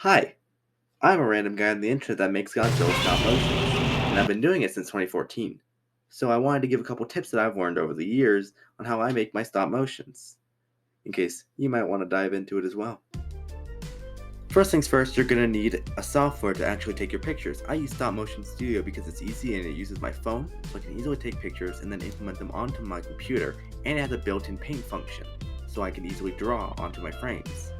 Hi, I'm a random guy on the internet that makes Godzilla stop motions, and I've been doing it since 2014. So I wanted to give a couple tips that I've learned over the years on how I make my stop motions, in case you might want to dive into it as well. First things first, you're going to need a software to actually take your pictures. I use Stop Motion Studio because it's easy and it uses my phone, so I can easily take pictures and then implement them onto my computer, and it has a built-in paint function, so I can easily draw onto my frames.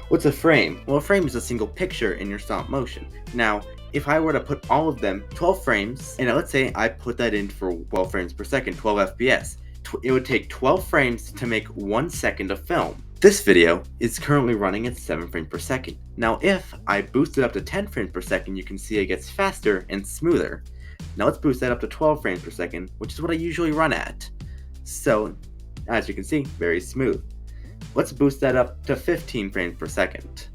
What's a frame? Well, a frame is a single picture in your stop motion. Now, if I were to put all of them, 12 frames, and let's say I put that in for 12 frames per second, 12 FPS, it would take 12 frames to make 1 second of film. This video is currently running at 7 frames per second. Now, if I boost it up to 10 frames per second, you can see it gets faster and smoother. Now let's boost that up to 12 frames per second, which is what I usually run at. So, as you can see, very smooth. Let's boost that up to 15 frames per second.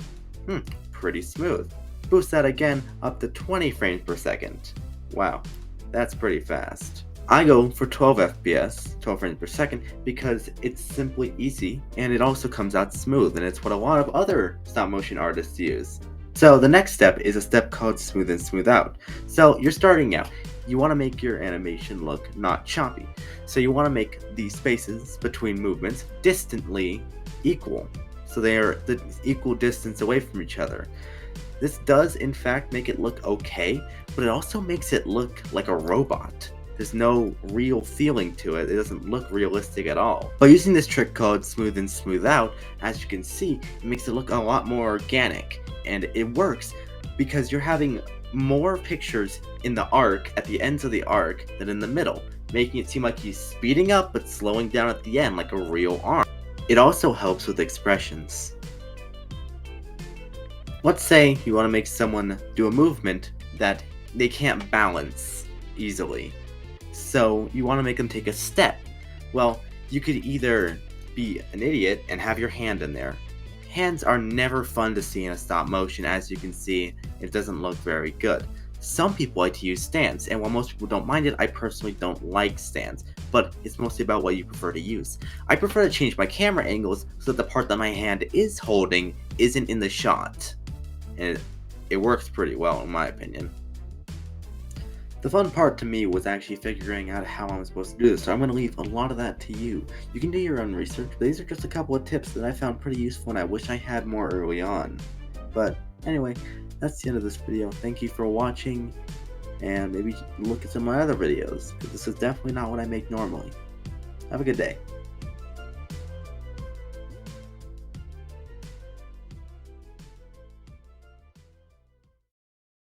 Pretty smooth. Boost that again up to 20 frames per second. Wow, that's pretty fast. I go for 12 FPS, 12 frames per second, because it's simply easy and it also comes out smooth, and it's what a lot of other stop motion artists use. So the next step is a step called smooth in, smooth out. So you're starting out. You want to make your animation look not choppy. So you want to make the spaces between movements distantly equal. So they are the equal distance away from each other. This does in fact make it look okay, but it also makes it look like a robot. There's no real feeling to it. It doesn't look realistic at all. By using this trick called smooth in, smooth out, as you can see, it makes it look a lot more organic. And it works because you're having more pictures in the arc, at the ends of the arc, than in the middle, making it seem like he's speeding up but slowing down at the end like a real arm. It also helps with expressions. Let's say you want to make someone do a movement that they can't balance easily. So you want to make them take a step. Well, you could either be an idiot and have your hand in there. Hands are never fun to see in a stop motion. As you can see, it doesn't look very good. Some people like to use stands, and while most people don't mind it, I personally don't like stands, but it's mostly about what you prefer to use. I prefer to change my camera angles so that the part that my hand is holding isn't in the shot, and it works pretty well in my opinion. The fun part to me was actually figuring out how I'm supposed to do this, so I'm going to leave a lot of that to you. You can do your own research, but these are just a couple of tips that I found pretty useful and I wish I had more early on. But anyway, that's the end of this video. Thank you for watching, and maybe look at some of my other videos, because this is definitely not what I make normally. Have a good day.